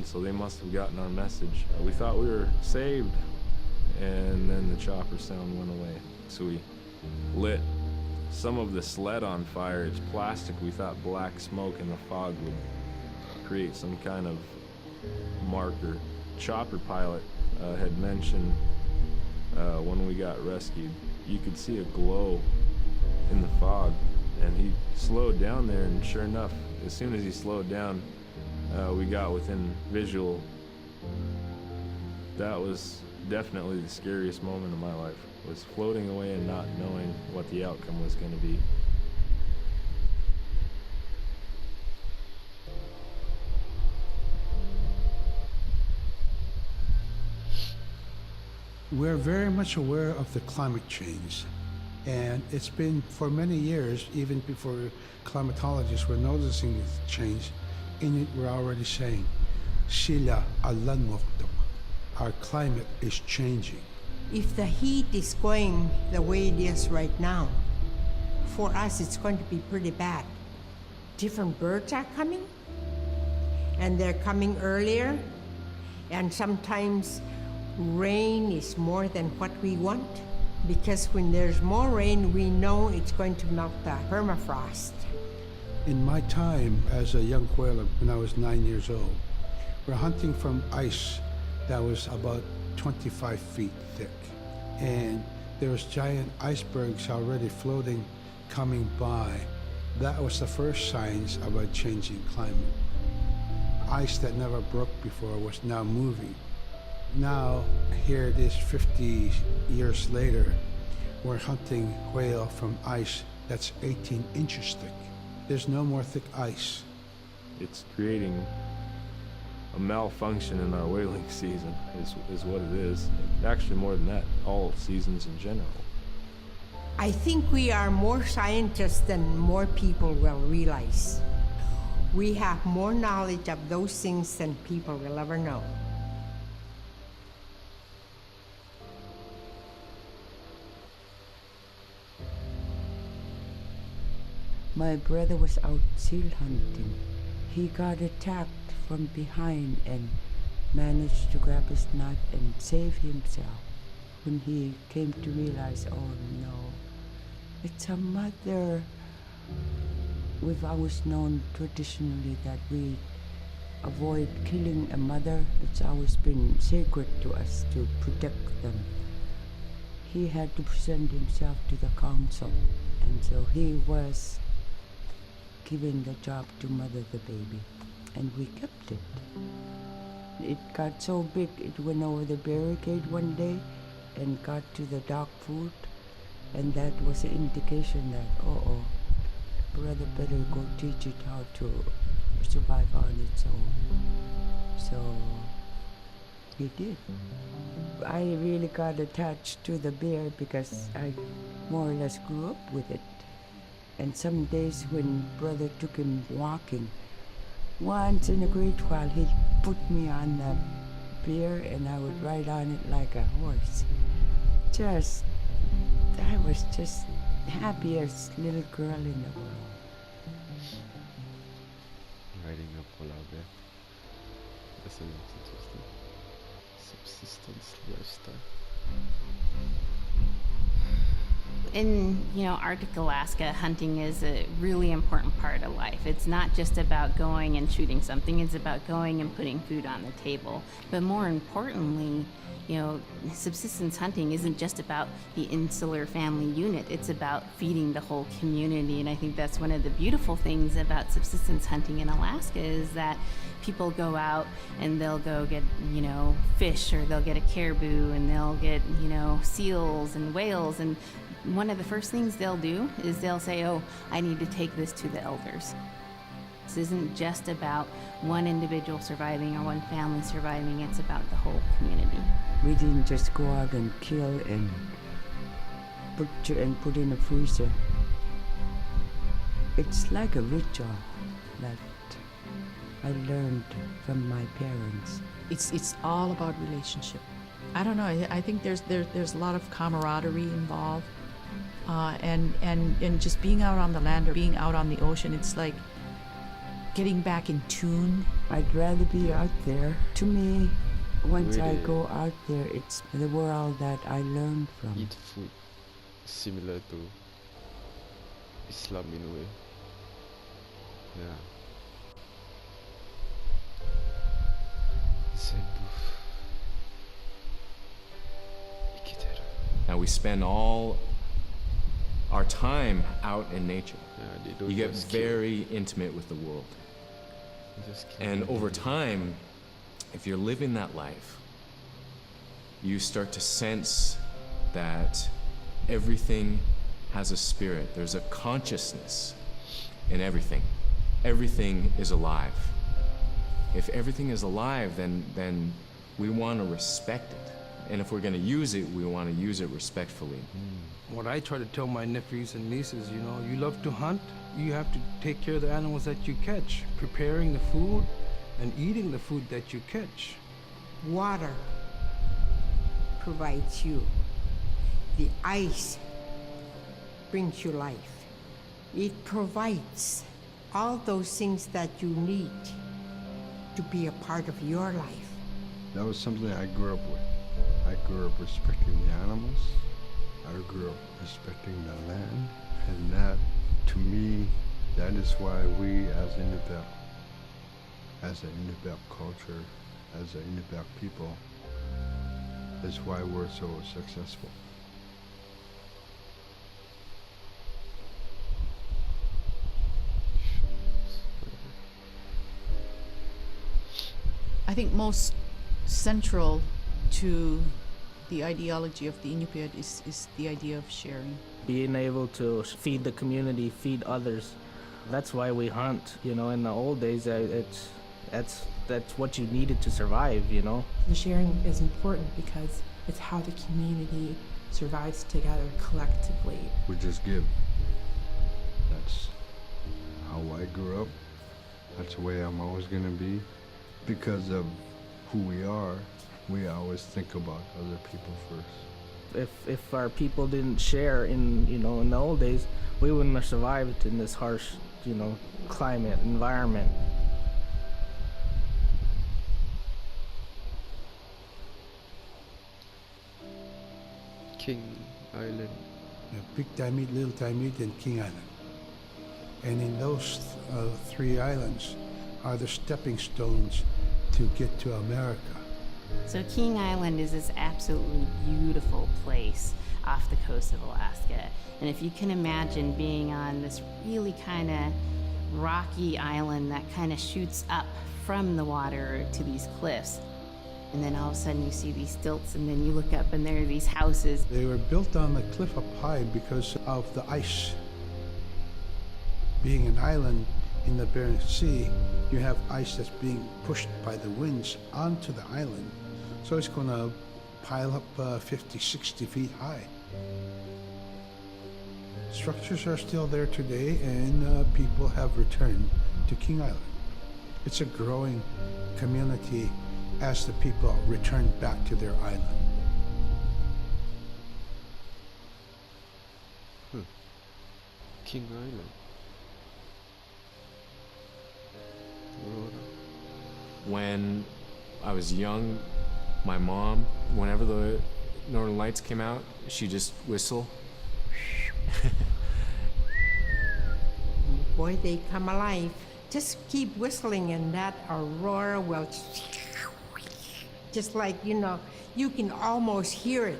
so they must have gotten our message. We thought we were saved, and then the chopper sound went away. So we lit some of the sled on fire. It's plastic. We thought black smoke in the fog would create some kind of marker. Chopper pilot had mentioned when we got rescued, you could see a glow in the fog, and he slowed down there, and sure enough, as soon as he slowed down, we got within visual. That was definitely the scariest moment of my life, was floating away and not knowing what the outcome was going to be. We're very much aware of the climate change, and it's been for many years, even before climatologists were noticing this change. Inuit were already saying, "Sila alan moktok." Our climate is changing. If the heat is going the way it is right now, for us it's going to be pretty bad. Different birds are coming, and they're coming earlier, and sometimes rain is more than what we want, because when there's more rain, we know it's going to melt the permafrost. In my time as a young whaler, when I was 9 years old, we're hunting from ice that was about 25 feet thick. And there was giant icebergs already floating, coming by. That was the first signs of a changing climate. Ice that never broke before was now moving. Now, here it is 50 years later, we're hunting whale from ice that's 18 inches thick. There's no more thick ice. It's creating a malfunction in our whaling season, is what it is. Actually, more than that, all seasons in general. I think we are more scientists than more people will realize. We have more knowledge of those things than people will ever know. My brother was out seal hunting. He got attacked from behind and managed to grab his knife and save himself. When he came to realize, oh no, it's a mother. We've always known traditionally that we avoid killing a mother. It's always been sacred to us to protect them. He had to present himself to the council, and so he was given the job to mother the baby, and we kept it. It got so big, it went over the barricade one day and got to the dog food, and that was an indication that, brother better go teach it how to survive on its own. So he did. I really got attached to the bear because I more or less grew up with it. And some days when brother took him walking, once in a great while he'd put me on the bear and I would ride on it like a horse. I was just happiest little girl in the world. Riding a polar bear. That's interesting. Subsistence lifestyle. In Arctic Alaska, hunting is a really important part of life. It's not just about going and shooting something, it's about going and putting food on the table. But more importantly, subsistence hunting isn't just about the insular family unit, it's about feeding the whole community. And I think that's one of the beautiful things about subsistence hunting in Alaska is that people go out and they'll go get, fish, or they'll get a caribou, and they'll get, seals and whales, and one of the first things they'll do is they'll say, oh, I need to take this to the elders. This isn't just about one individual surviving or one family surviving, it's about the whole community. We didn't just go out and kill and put in a freezer. It's like a ritual that I learned from my parents. It's all about relationship. I don't know, I think there's a lot of camaraderie involved. And just being out on the land or being out on the ocean, it's like getting back in tune. I'd rather be out there. To me, once I Really? go out there, it's the world that I learn from. Eat food similar to Islam in a way. Yeah. Zen bouffe. İki Now we spend all our time out in nature. Yeah, they don't You get just kill. very intimate with the world. They just kill And over everything. time, if you're living that life, you start to sense that everything has a spirit. There's a consciousness in everything. Everything is alive. If everything is alive, then we want to respect it. And if we're going to use it, we want to use it respectfully. What I try to tell my nephews and nieces, you know, you love to hunt, you have to take care of the animals that you catch, preparing the food and eating the food that you catch. Water provides you. The ice brings you life. It provides all those things that you need to be a part of your life. That was something I grew up with. I grew up respecting the animals. I grew up respecting the land. And that, to me, that is why we as Inupiaq, as an Inupiaq culture, as an Inupiaq people, is why we're so successful. I think most central to the ideology of the Inupiat is the idea of sharing. Being able to feed the community, feed others. That's why we hunt. You know, in the old days, that's what you needed to survive. You know. The sharing is important because it's how the community survives together collectively. We just give. That's how I grew up. That's the way I'm always gonna be. Because of who we are, we always think about other people first. If our people didn't share in the old days, we wouldn't have survived in this harsh, climate environment. King Island. Big Timid, Little Timid, and King Island. And in those three islands are the stepping stones to get to America. So King Island is this absolutely beautiful place off the coast of Alaska. And if you can imagine being on this really kind of rocky island that kind of shoots up from the water to these cliffs, and then all of a sudden you see these stilts, and then you look up and there are these houses. They were built on the cliff up high because of the ice. Being an island in the Bering Sea, you have ice that's being pushed by the winds onto the island. So it's going to pile up 50, 60 feet high. Structures are still there today, and people have returned to King Island. It's a growing community as the people return back to their island. King Island. Aurora. When I was young, my mom, whenever the Northern Lights came out, she'd just whistle. Boy, they come alive. Just keep whistling and that aurora will just like, you can almost hear it.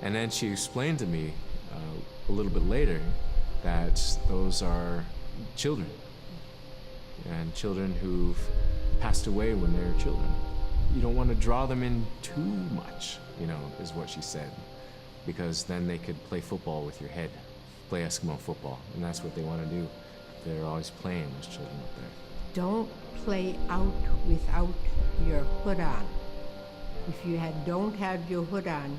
And then she explained to me a little bit later that those are children. And children who've passed away when they were children. You don't want to draw them in too much, is what she said. Because then they could play football with your head, play Eskimo football, and that's what they want to do. They're always playing, those children up there. Don't play out without your hood on. If you don't have your hood on,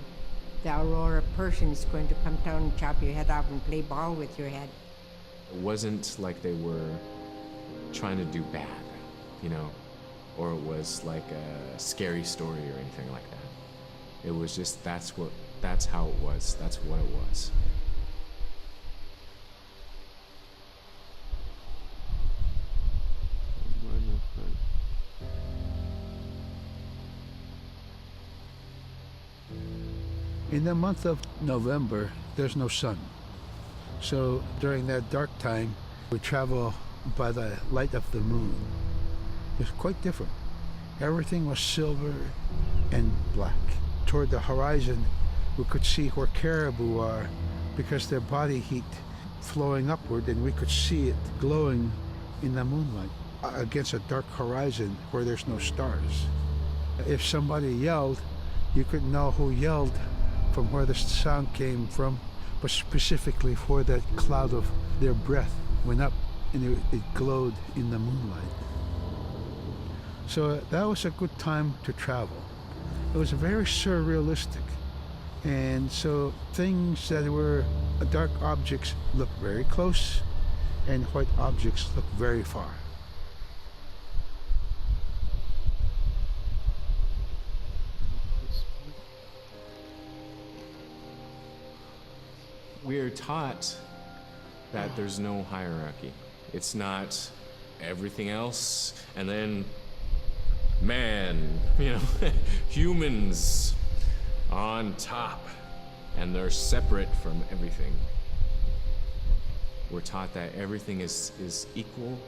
the aurora person is going to come down and chop your head off and play ball with your head. It wasn't like they were trying to do bad, or it was like a scary story or anything like that. It was just that's how it was. That's what it was. In the month of November, there's no sun. So during that dark time, we travel by the light of the moon. It's quite different. Everything was silver and black. Toward the horizon, we could see where caribou are because their body heat flowing upward, and we could see it glowing in the moonlight against a dark horizon where there's no stars. If somebody yelled, you could know who yelled from where the sound came from, but specifically where that cloud of their breath went up and it glowed in the moonlight. So that was a good time to travel. It was very surrealistic. And so things that were dark objects look very close, and white objects look very far. We're taught that there's no hierarchy. It's not everything else and then man, humans on top, and they're separate from everything. We're taught that everything is equal,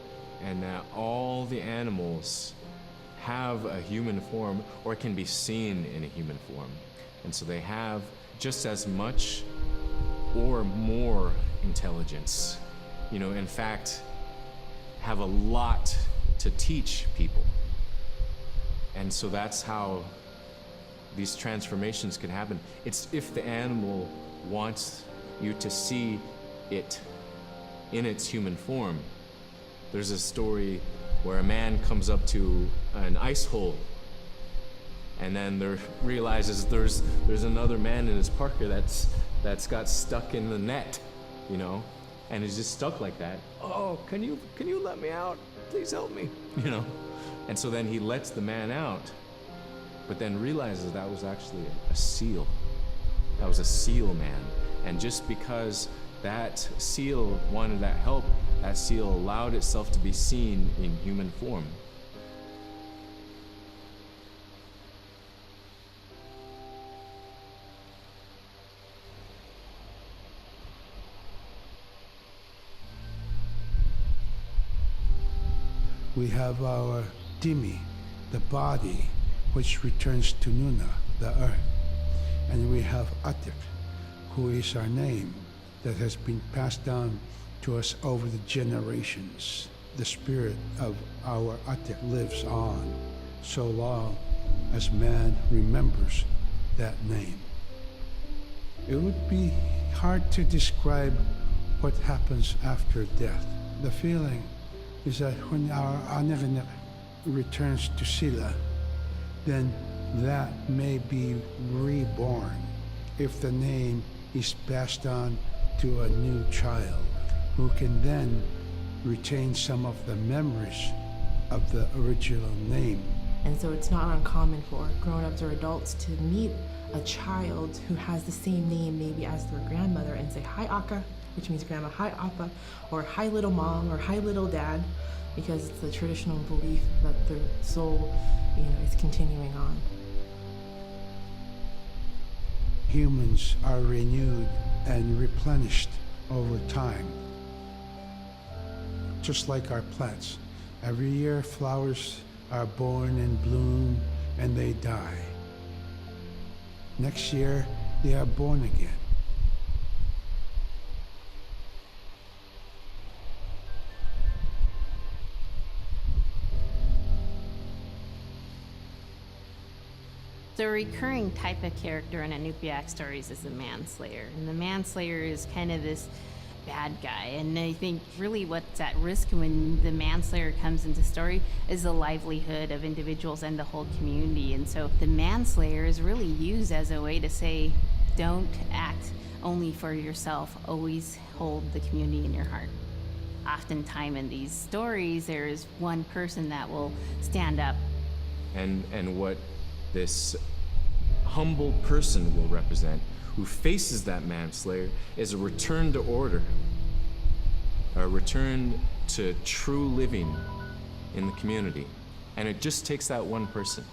and that all the animals have a human form or can be seen in a human form. And so they have just as much or more intelligence. In fact, have a lot to teach people. And so that's how these transformations can happen. It's if the animal wants you to see it in its human form. There's a story where a man comes up to an ice hole, and then realizes there's another man in his parka that's got stuck in the net, and is just stuck like that. Oh, can you let me out? Please help me, And so then he lets the man out, but then realizes that was actually a seal. That was a seal man. And just because that seal wanted that help, that seal allowed itself to be seen in human form. We have our Dimi, the body, which returns to Nuna, the earth. And we have Atik, who is our name that has been passed down to us over the generations. The spirit of our Atik lives on so long as man remembers that name. It would be hard to describe what happens after death. The feeling is that when our Aniganik returns to Sila, then that may be reborn if the name is passed on to a new child who can then retain some of the memories of the original name. And so it's not uncommon for grown-ups or adults to meet a child who has the same name maybe as their grandmother and say, "Hi, Akka," which means grandma, "Hi, Appa," or "Hi, little mom," or "Hi, little dad," because it's the traditional belief that the soul, is continuing on. Humans are renewed and replenished over time. Just like our plants. Every year flowers are born and bloom and they die. Next year they are born again. The recurring type of character in Inupiaq stories is the manslayer. And the manslayer is kind of this bad guy. And I think really what's at risk when the manslayer comes into story is the livelihood of individuals and the whole community. And so the manslayer is really used as a way to say, don't act only for yourself, always hold the community in your heart. Oftentimes in these stories, there is one person that will stand up. And what this humble person will represent, who faces that manslayer, is a return to order, a return to true living in the community. And it just takes that one person.